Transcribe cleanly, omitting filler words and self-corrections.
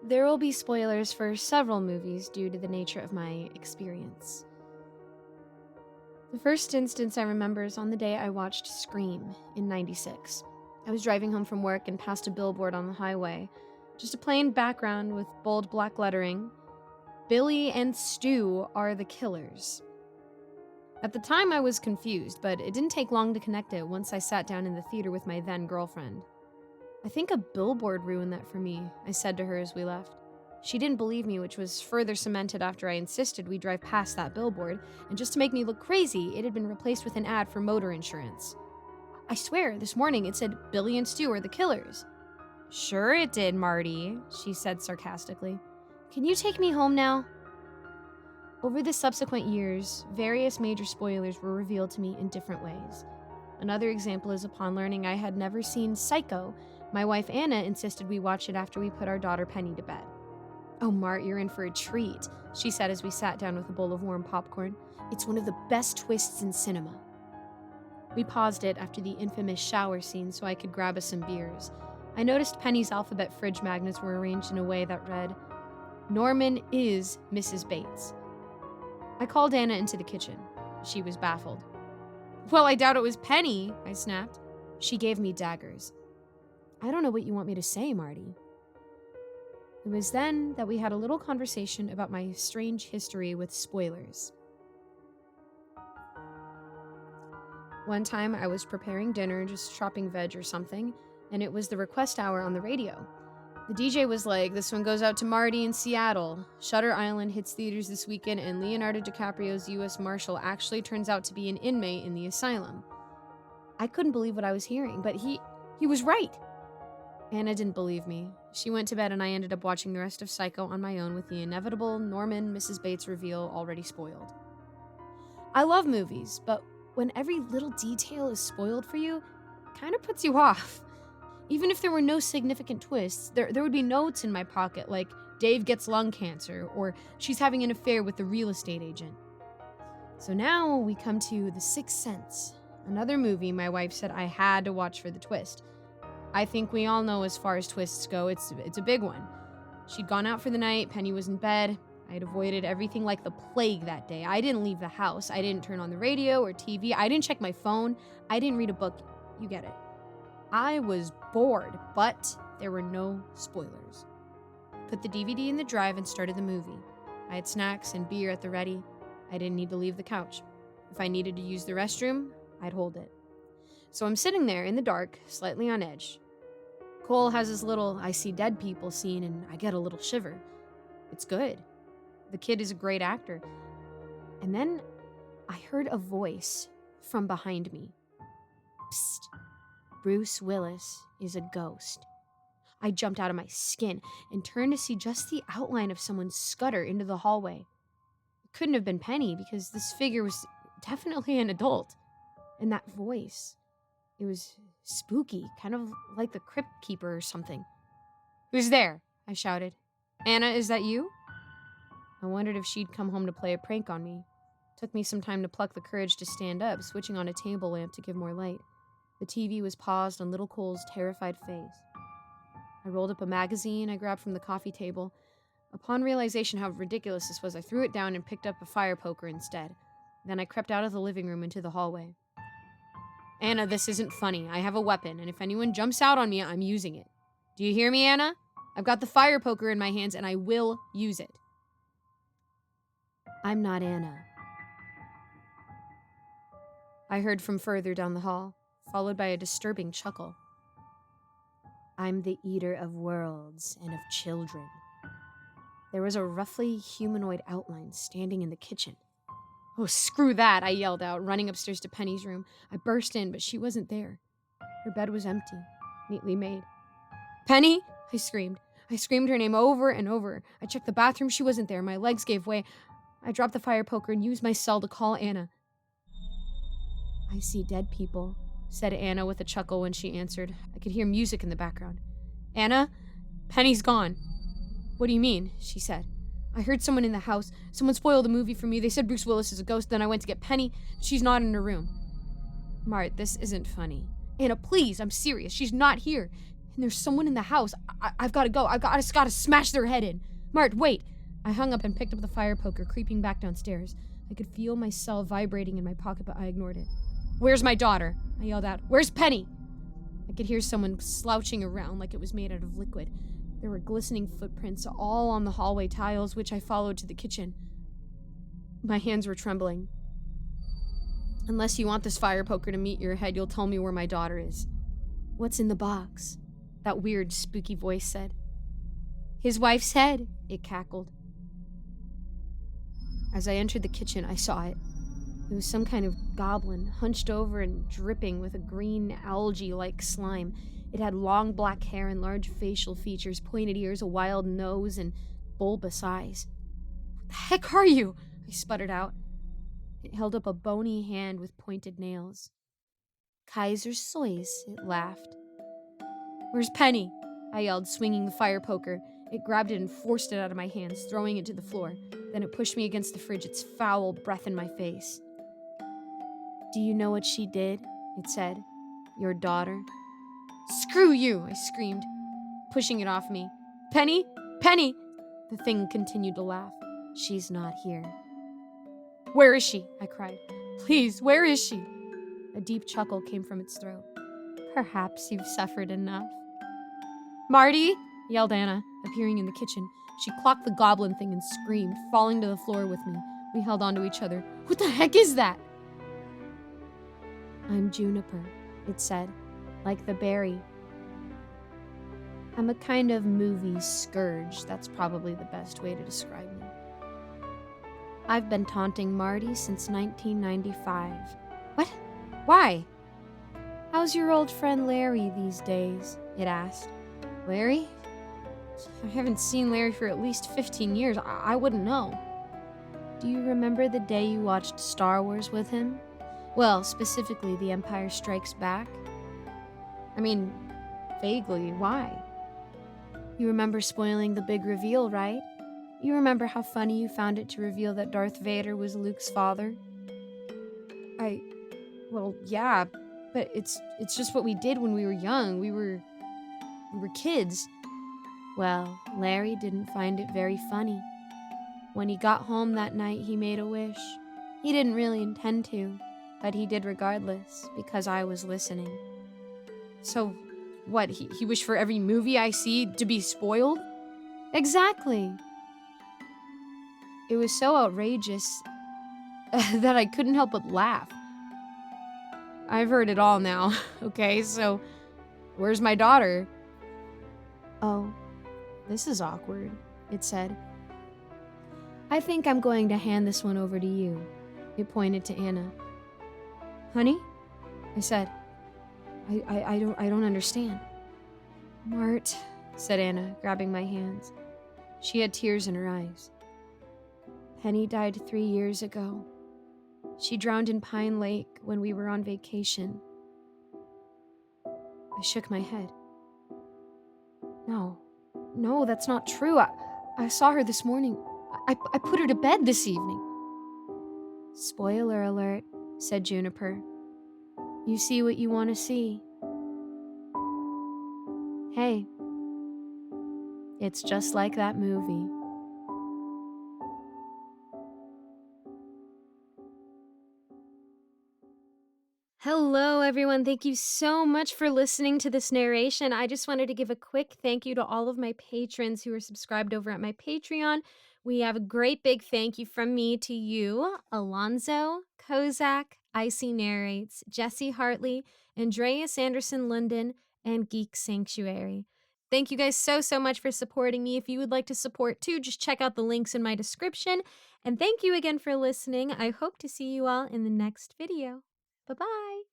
There will be spoilers for several movies due to the nature of my experience. The first instance I remember is on the day I watched Scream in '96. I was driving home from work and passed a billboard on the highway. Just a plain background with bold black lettering. Billy and Stu are the killers. At the time I was confused, but it didn't take long to connect it once I sat down in the theater with my then girlfriend. "I think a billboard ruined that for me," I said to her as we left. She didn't believe me, which was further cemented after I insisted we drive past that billboard, and just to make me look crazy, it had been replaced with an ad for motor insurance. "I swear, this morning it said Billy and Stu are the killers." "Sure it did, Marty," she said sarcastically. "Can you take me home now?" Over the subsequent years, various major spoilers were revealed to me in different ways. Another example is upon learning I had never seen Psycho, my wife Anna insisted we watch it after we put our daughter Penny to bed. "Oh, Mart, you're in for a treat," she said as we sat down with a bowl of warm popcorn. "It's one of the best twists in cinema." We paused it after the infamous shower scene so I could grab us some beers. I noticed Penny's alphabet fridge magnets were arranged in a way that read, "Norman is Mrs. Bates." I called Anna into the kitchen. She was baffled. "Well, I doubt it was Penny," I snapped. She gave me daggers. "I don't know what you want me to say, Marty." It was then that we had a little conversation about my strange history with spoilers. One time I was preparing dinner, just chopping veg or something, and it was the request hour on the radio. The DJ was like, "This one goes out to Marty in Seattle. Shutter Island hits theaters this weekend, and Leonardo DiCaprio's U.S. Marshal actually turns out to be an inmate in the asylum." I couldn't believe what I was hearing, but he was right. Anna didn't believe me. She went to bed and I ended up watching the rest of Psycho on my own with the inevitable Norman Mrs. Bates reveal already spoiled. I love movies, but when every little detail is spoiled for you, it kind of puts you off. Even if there were no significant twists, there would be notes in my pocket like Dave gets lung cancer or she's having an affair with the real estate agent. So now we come to The Sixth Sense, another movie my wife said I had to watch for the twist. I think we all know as far as twists go, it's a big one. She'd gone out for the night, Penny was in bed. I had avoided everything like the plague that day. I didn't leave the house. I didn't turn on the radio or TV. I didn't check my phone. I didn't read a book. You get it. I was bored, but there were no spoilers. Put the DVD in the drive and started the movie. I had snacks and beer at the ready. I didn't need to leave the couch. If I needed to use the restroom, I'd hold it. So I'm sitting there in the dark, slightly on edge. Cole has his little "I see dead people" scene and I get a little shiver. It's good. The kid is a great actor. And then I heard a voice from behind me. "Psst, Bruce Willis is a ghost." I jumped out of my skin and turned to see just the outline of someone scutter into the hallway. It couldn't have been Penny because this figure was definitely an adult. And that voice, it was spooky, kind of like the Crypt Keeper or something. "Who's there?" I shouted. "Anna, is that you?" I wondered if she'd come home to play a prank on me. Took me some time to pluck the courage to stand up, switching on a table lamp to give more light. The TV was paused on little Cole's terrified face. I rolled up a magazine I grabbed from the coffee table. Upon realization how ridiculous this was, I threw it down and picked up a fire poker instead. Then I crept out of the living room into the hallway. "Anna, this isn't funny. I have a weapon, and if anyone jumps out on me, I'm using it. Do you hear me, Anna? I've got the fire poker in my hands, and I will use it." "I'm not Anna," I heard from further down the hall, followed by a disturbing chuckle. "I'm the eater of worlds and of children." There was a roughly humanoid outline standing in the kitchen. "Oh, screw that," I yelled out, running upstairs to Penny's room. I burst in, but she wasn't there. Her bed was empty, neatly made. "Penny!" I screamed. I screamed her name over and over. I checked the bathroom. She wasn't there. My legs gave way. I dropped the fire poker and used my cell to call Anna. "I see dead people," said Anna with a chuckle when she answered. I could hear music in the background. "Anna, Penny's gone." "What do you mean?" she said. "I heard someone in the house. Someone spoiled the movie for me. They said Bruce Willis is a ghost. Then I went to get Penny. She's not in her room." "Mart, this isn't funny." "Anna, please, I'm serious. She's not here. And there's someone in the house. I've got to go. Just gotta smash their head in. Mart, wait. I hung up and picked up the fire poker, creeping back downstairs. I could feel my cell vibrating in my pocket, but I ignored it. Where's my daughter? I yelled out. Where's Penny? I could hear someone slouching around like it was made out of liquid. There were glistening footprints all on the hallway tiles, which I followed to the kitchen. My hands were trembling. Unless you want this fire poker to meet your head, you'll tell me where my daughter is. What's in the box? That weird, spooky voice said. His wife's head, it cackled. As I entered the kitchen, I saw it. It was some kind of goblin, hunched over and dripping with a green algae-like slime. It had long black hair and large facial features, pointed ears, a wild nose, and bulbous eyes. What the heck are you? I sputtered out. It held up a bony hand with pointed nails. Kaiser Sois, it laughed. Where's Penny? I yelled, swinging the fire poker. It grabbed it and forced it out of my hands, throwing it to the floor. Then it pushed me against the fridge, its foul breath in my face. Do you know what she did? It said. Your daughter. Screw you, I screamed, pushing it off me. Penny? Penny! The thing continued to laugh. She's not here. Where is she? I cried. Please, where is she? A deep chuckle came from its throat. Perhaps you've suffered enough. Marty! Yelled Anna, appearing in the kitchen. She clocked the goblin thing and screamed, falling to the floor with me. We held onto each other. What the heck is that? I'm Juniper, it said, like the berry. I'm a kind of movie scourge. That's probably the best way to describe me. I've been taunting Marty since 1995. What? Why? How's your old friend Larry these days? It asked. Larry? I haven't seen Larry for at least 15 years. I wouldn't know. Do you remember the day you watched Star Wars with him? Well, specifically The Empire Strikes Back? I mean, vaguely. Why? You remember spoiling the big reveal, right? You remember how funny you found it to reveal that Darth Vader was Luke's father? Well, yeah, but it's just what we did when we were young. We were kids. Well, Larry didn't find it very funny. When he got home that night, he made a wish. He didn't really intend to, but he did regardless, because I was listening. So, what, he wished for every movie I see to be spoiled? Exactly. It was so outrageous that I couldn't help but laugh. I've heard it all now. Okay, so where's my daughter? Oh, this is awkward, it said. I think I'm going to hand this one over to you. It pointed to Anna. Honey? I said. I don't understand. Mart, said Anna, grabbing my hands. She had tears in her eyes. Penny died 3 years ago. She drowned in Pine Lake when we were on vacation. I shook my head. No, that's not true. I saw her this morning. I put her to bed this evening. Spoiler alert, said Juniper. You see what you want to see. Hey, it's just like that movie. Hello, everyone. Thank you so much for listening to this narration. I just wanted to give a quick thank you to all of my patrons who are subscribed over at my Patreon. We have a great big thank you from me to you, Alonzo, Kozak, Icy Narrates, Jesse Hartley, Andreas Anderson London, and Geek Sanctuary. Thank you guys so much for supporting me. If you would like to support too, just check out the links in my description. And thank you again for listening. I hope to see you all in the next video. Bye-bye.